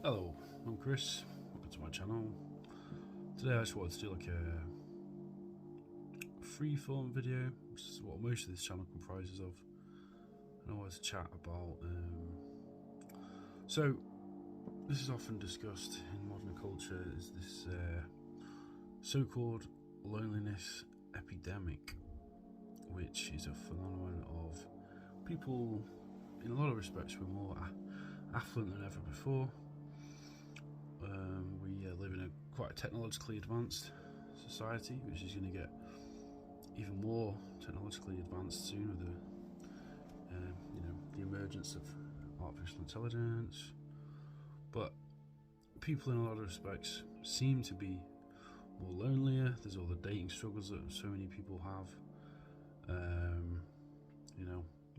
Hello, I'm Chris, welcome to my channel. Today I just wanted to do like a free-form video, which is what most of this channel comprises of. And I wanted to chat about, so this is often discussed in modern culture, is this so-called loneliness epidemic, which is a phenomenon of people, in a lot of respects, we're more affluent than ever before. We live in a quite technologically advanced society, which is going to get even more technologically advanced soon with the emergence of artificial intelligence. But people, in a lot of respects, seem to be more lonelier. There's all the dating struggles that so many people have.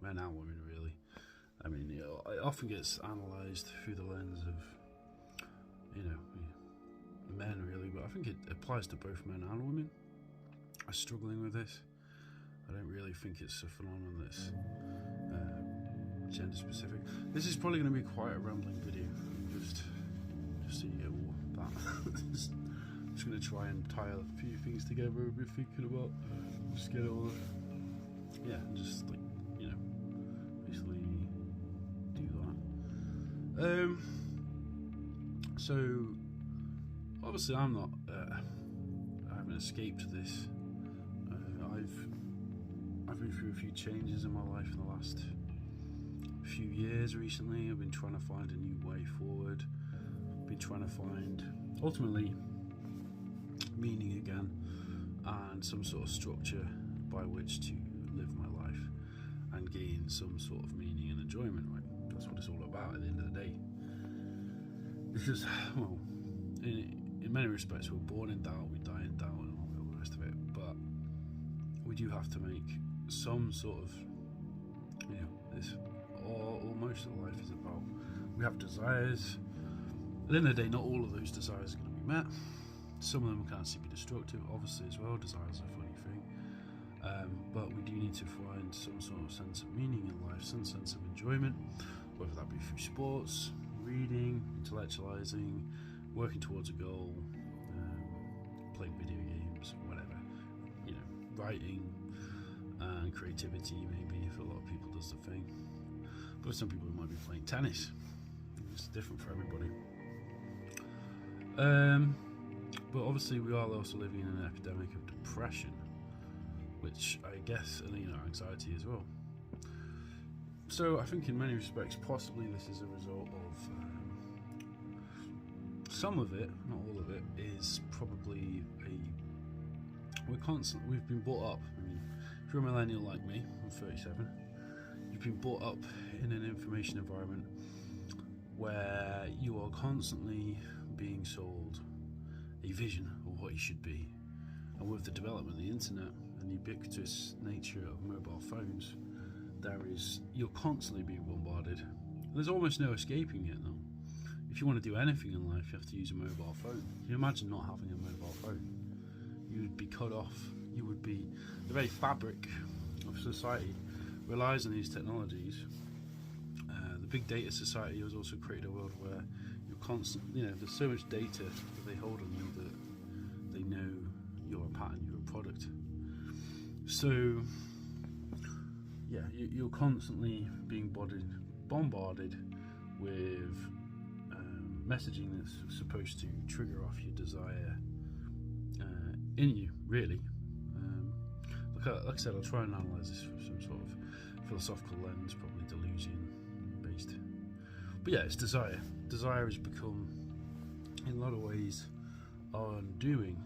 Men and women, really. I mean, it often gets analysed through the lens of men, really, but I think it applies to both men and women are struggling with this. I don't really think it's a phenomenon that's gender specific. This is probably going to be quite a rambling video, just so you get all that. I'm just going to try and tie a few things together I've been thinking about, just get all and just basically do that. So obviously I haven't escaped this. I've been through a few changes in my life in the last few years recently. I've been trying to find a new way forward. Been trying to find, ultimately, meaning again, and some sort of structure by which to live my life and gain some sort of meaning and enjoyment, right? That's what it's all about at the end of the day. Because, well, in many respects, we're born in doubt, we die in doubt, and all the rest of it. But we do have to make some sort of, this, or most of life is about. We have desires. At the end of the day, not all of those desires are going to be met. Some of them can be destructive, obviously, as well. Desires are a funny thing. But we do need to find some sort of sense of meaning in life, some sense of enjoyment, whether that be through sports, reading, intellectualizing, working towards a goal, playing video games, whatever, writing and creativity, maybe, if a lot of people does the thing. But some people might be playing tennis. It's different for everybody. But obviously we are also living in an epidemic of depression, which I guess, and anxiety as well. So I think in many respects, possibly this is a result of some of it, not all of it, is probably we've been brought up. I mean, if you're a millennial like me, I'm 37, you've been brought up in an information environment where you are constantly being sold a vision of what you should be. And with the development of the internet and the ubiquitous nature of mobile phones, you're constantly being bombarded. There's almost no escaping it though. If you want to do anything in life, you have to use a mobile phone. Can you imagine not having a mobile phone? You would be cut off. You would be, the very fabric of society relies on these technologies. The big data society has also created a world where you're constantly, there's so much data that they hold on you that they know you're a pattern, you're a product. So you're constantly being bombarded with messaging that's supposed to trigger off your desire in you, really. Like I said, I'll try and analyse this from some sort of philosophical lens, probably delusion based. But yeah, it's desire. Desire has become, in a lot of ways, our undoing.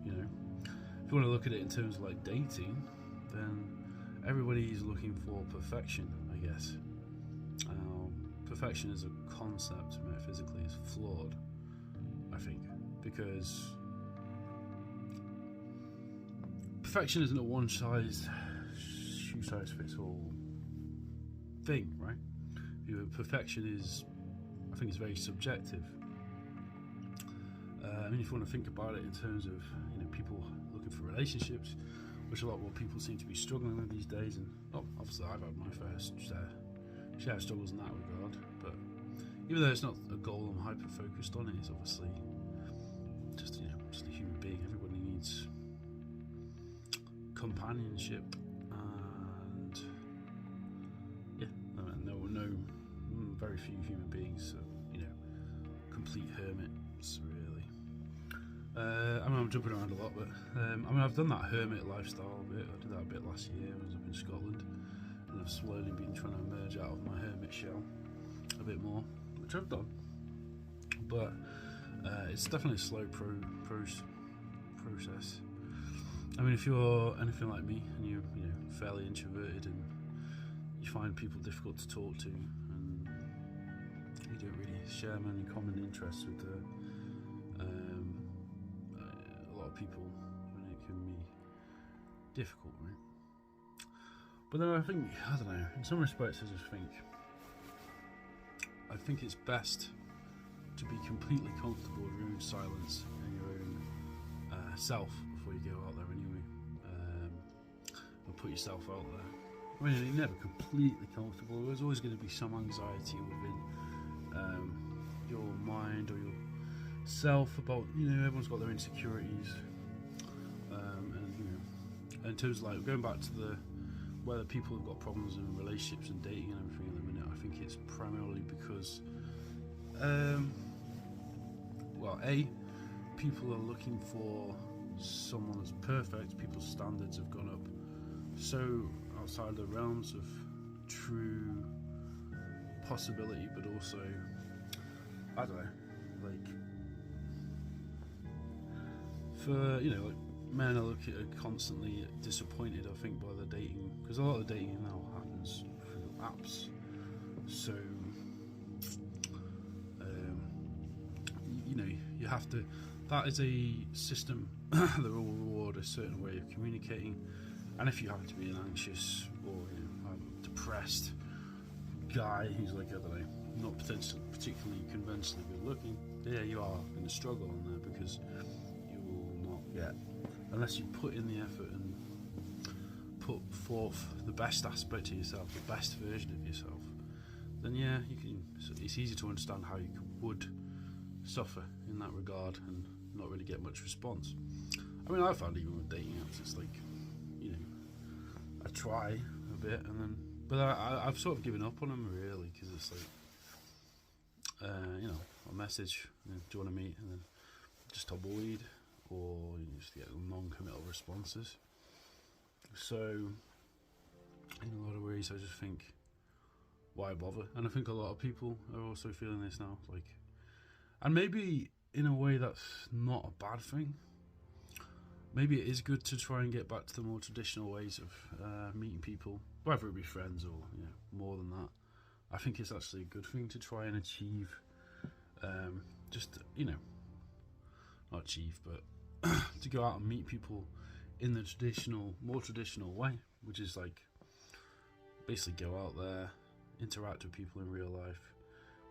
If you want to look at it in terms of like dating, then everybody's looking for perfection, I guess. Perfection as a concept, metaphysically, is flawed, I think, because perfection isn't a one-size-shoe-size-fits-all thing, right? Perfection is, I think, it's very subjective. If you want to think about it in terms of people looking for relationships, which a lot more people seem to be struggling with these days, and obviously I've had my fair share of struggles in that regard, but even though it's not a goal I'm hyper focused on, it is obviously just just a human being. Everybody needs companionship, and yeah, no, very few human beings are, complete hermits really. I'm jumping around a lot, but I've done that hermit lifestyle a bit. I did that a bit last year. I was up in Scotland, and I've slowly been trying to emerge out of my hermit shell a bit more, which I've done. But it's definitely a slow process. If you're anything like me and you're fairly introverted and you find people difficult to talk to, and you don't really share many common interests with a lot of people, then it can be difficult, right? But then I don't know, in some respects I think it's best to be completely comfortable with your own silence and your own self before you go out there anyway, and put yourself out there. You're never completely comfortable. There's always going to be some anxiety within your mind or your self about, everyone's got their insecurities, and in terms of like going back to whether people have got problems in relationships and dating and everything at the minute, I think it's primarily because people are looking for someone that's perfect. People's standards have gone up so outside the realms of true possibility, but also, I don't know, for men are constantly disappointed, I think, by the dating, because a lot of the dating now happens through apps. So you have to, that is a system that will reward a certain way of communicating, and if you happen to be an anxious or depressed guy who's I don't know, not particularly conventionally good looking, you are going to struggle on there, because you will not get, unless you put in the effort and put forth the best aspect of yourself, the best version of yourself, then you can. It's easy to understand how you would suffer in that regard and not really get much response. I found even with dating apps, it's I try a bit and then, but I've sort of given up on them really, because it's a message, do you want to meet, and then just tumbleweed, or you just get non-committal responses. So in a lot of ways I just think, why bother? And I think a lot of people are also feeling this now, and maybe in a way that's not a bad thing. Maybe it is good to try and get back to the more traditional ways of meeting people, whether it be friends or more than that. I think it's actually a good thing to try and achieve, not achieve, but to go out and meet people in the more traditional way, which is basically go out there, interact with people in real life,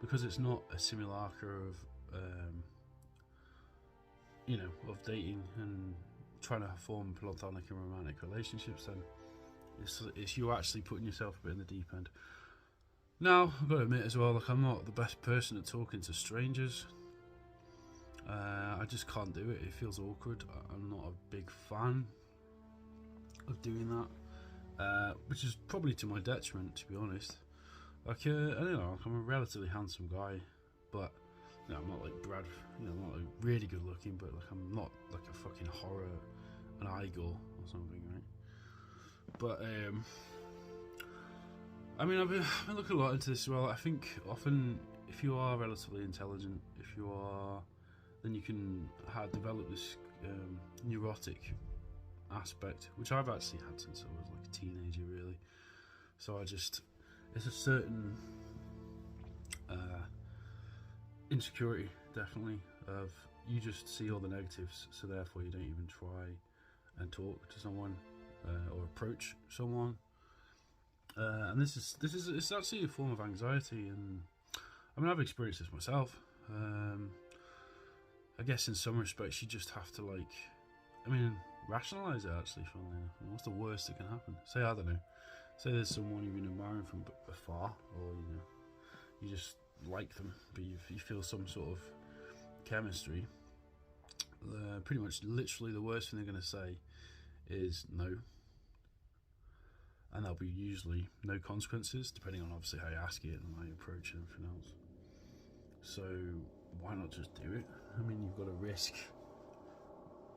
because it's not a simulacra of of dating and trying to form platonic and romantic relationships. Then it's you actually putting yourself a bit in the deep end. Now I've got to admit as well, I'm not the best person at talking to strangers. I just can't do it. It feels awkward. I'm not a big fan of doing that, which is probably to my detriment, to be honest. I don't know, I'm a relatively handsome guy, but I'm not like Brad, I'm not really good looking, but I'm not like a fucking horror, an Igor or something, right? But I've been looking a lot into this as well. I think often if you are relatively intelligent, then you can develop this neurotic aspect, which I've actually had since I was a teenager, really. So it's a certain insecurity, definitely, of you just see all the negatives, so therefore you don't even try and talk to someone or approach someone, and it's actually a form of anxiety. And I've experienced this myself. I guess in some respects you just have to rationalize it, actually, funnily enough. What's the worst that can happen? Say there's someone you've been admiring from afar, or you just like them, but you feel some sort of chemistry, pretty much literally the worst thing they're going to say is no, and there'll be usually no consequences, depending on obviously how you ask it and how you approach it and everything else. So why not just do it? I mean, you've got to risk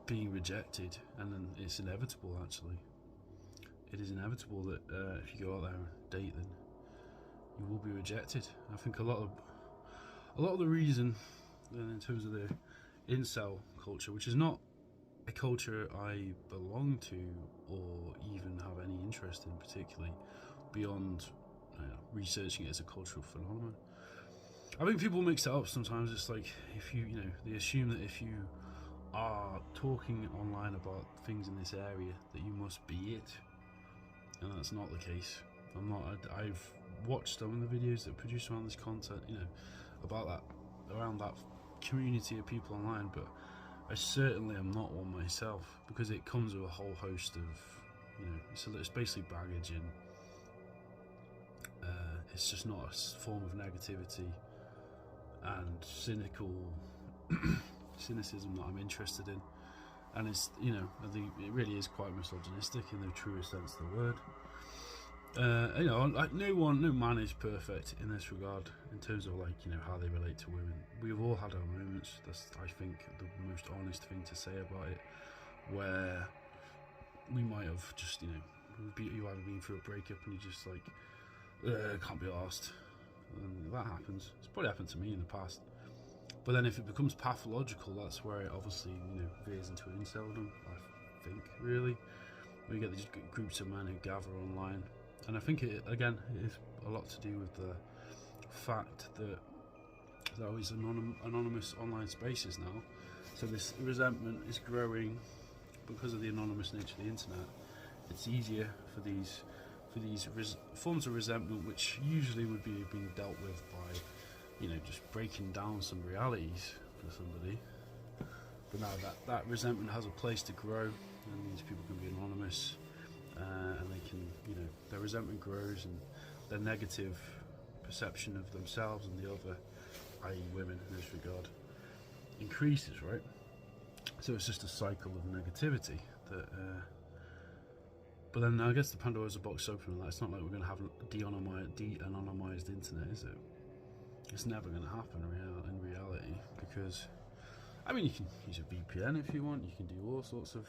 being rejected, and then it's inevitable. Actually, it is inevitable that if you go out there and date, then you will be rejected. I think a lot of the reason, in terms of the incel culture, which is not a culture I belong to or even have any interest in particularly, beyond researching it as a cultural phenomenon. I think people mix it up sometimes. It's like, if they assume that if you are talking online about things in this area that you must be it, and that's not the case. I'm not. I've watched some of the videos that produce around this content, about that, around that community of people online, but I certainly am not one myself, because it comes with a whole host of, it's basically baggage, and it's just not a form of negativity and cynicism that I'm interested in, and it's I think it really is quite misogynistic in the truest sense of the word. No man is perfect in this regard, in terms of how they relate to women. We've all had our moments. That's, I think, the most honest thing to say about it, where we might have just you either been through a breakup and you're just like, can't be arsed, and that happens. It's probably happened to me in the past. But then if it becomes pathological, that's where it obviously veers into inceldom, I think, really. We get these groups of men who gather online, and I think it is a lot to do with the fact that there are these anonymous online spaces now. So this resentment is growing because of the anonymous nature of the internet. It's easier for these forms of resentment, which usually would be being dealt with by just breaking down some realities for somebody. But now that resentment has a place to grow, and these people can be anonymous, and they can, their resentment grows, and their negative perception of themselves and the other, i.e. women in this regard, increases, right? So it's just a cycle of negativity that but then I guess the Pandora's box open, and it's not like we're going to have a de-anonymized internet, is it? It's never going to happen in reality, because you can use a VPN if you want. You can do all sorts of.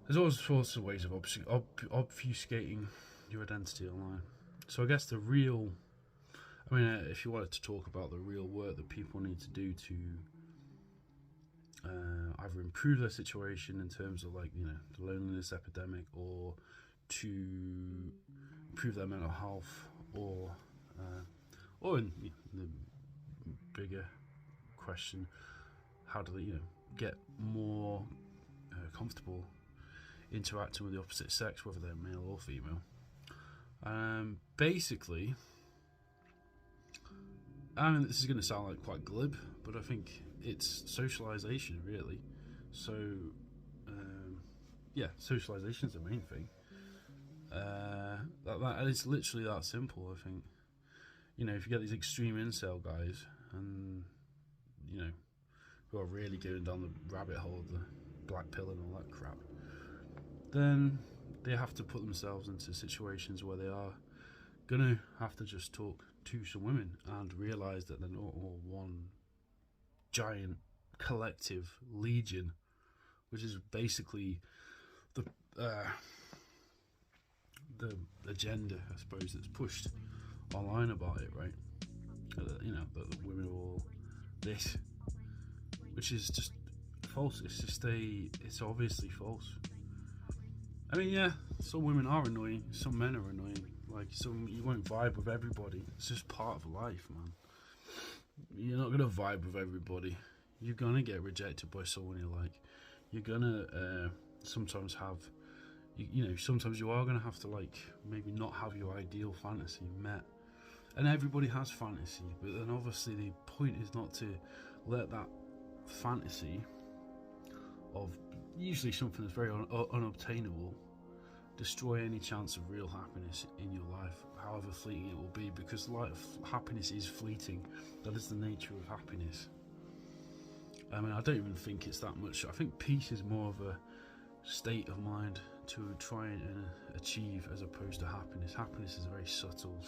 There's all sorts of ways of obfuscating your identity online. So I guess the real. If you wanted to talk about the real work that people need to do to either improve their situation in terms of the loneliness epidemic, or to improve their mental health, or in the bigger question, how do they get more comfortable interacting with the opposite sex, whether they're male or female. Basically, this is going to sound like quite glib, but I think it's socialization, really. So socialization is the main thing. That it's literally that simple, I think. If you get these extreme incel guys, and who are really going down the rabbit hole of the black pill and all that crap, then they have to put themselves into situations where they are gonna have to just talk to some women and realise that they're not all one giant collective legion, which is basically the agenda, I suppose, that's pushed online about it, right? That the women are all this, which is just false. It's obviously false. Some women are annoying, some men are annoying. You won't vibe with everybody. It's just part of life, man. You're not gonna vibe with everybody. You're gonna get rejected by someone you like. You're gonna sometimes have, sometimes you are gonna have to maybe not have your ideal fantasy met. And everybody has fantasy, but then obviously the point is not to let that fantasy of usually something that's very unobtainable destroy any chance of real happiness in your life, however fleeting it will be, because happiness is fleeting. That is the nature of happiness. I mean, I don't even think it's that much. I think peace is more of a state of mind to try and achieve, as opposed to happiness. Happiness is a very subtle,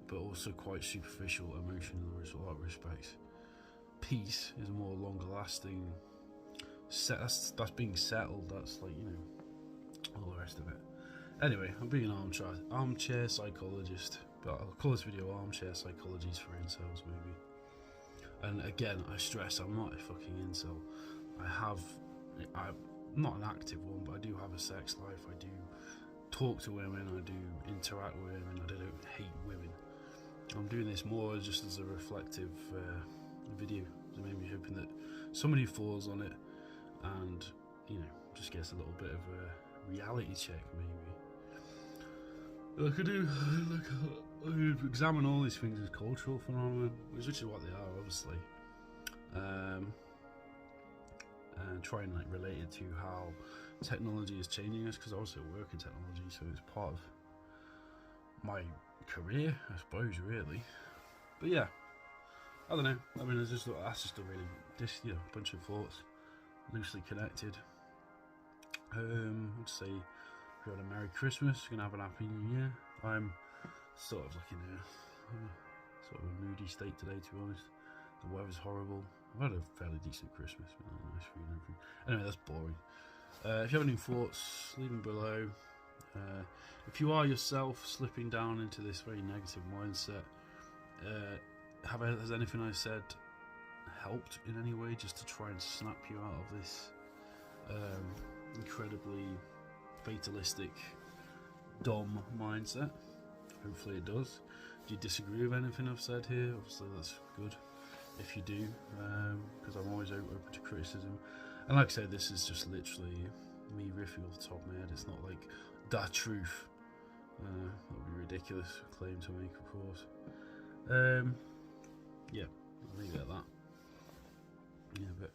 but also quite superficial emotion in a lot of respects. Peace is more longer lasting. That's being settled. That's like, all the rest of it. Anyway, I'm being an armchair psychologist, but I'll call this video Armchair Psychologies for Incels, maybe. And again, I stress, I'm not a fucking incel. I'm not an active one, but I do have a sex life. I do talk to women, I do interact with women, I don't hate women. I'm doing this more just as a reflective video, so maybe hoping that somebody falls on it and, just gets a little bit of a reality check, maybe. Like I examine all these things as cultural phenomena, which is what they are, obviously. And try and relate it to how technology is changing us, because I also work in technology, so it's part of my career, I suppose, really. But yeah, I don't know. I mean, that's just a really bunch of thoughts, loosely connected. I'd say if you had a Merry Christmas, you're gonna have an Happy New Year. I'm sort of like in a moody state today, to be honest. The weather's horrible. I've had a fairly decent Christmas, nice food and everything. Anyway, that's boring. If you have any thoughts, leave them below. If you are yourself slipping down into this very negative mindset, has anything I said helped in any way, just to try and snap you out of this incredibly fatalistic, dumb mindset? Hopefully it does. Do you disagree with anything I've said here? Obviously that's good if you do, because I'm always open to criticism. And like I said, this is just literally me riffing off the top of my head. It's not like the truth. That would be a ridiculous claim to make, of course. Yeah, I'll leave it at that. Yeah, but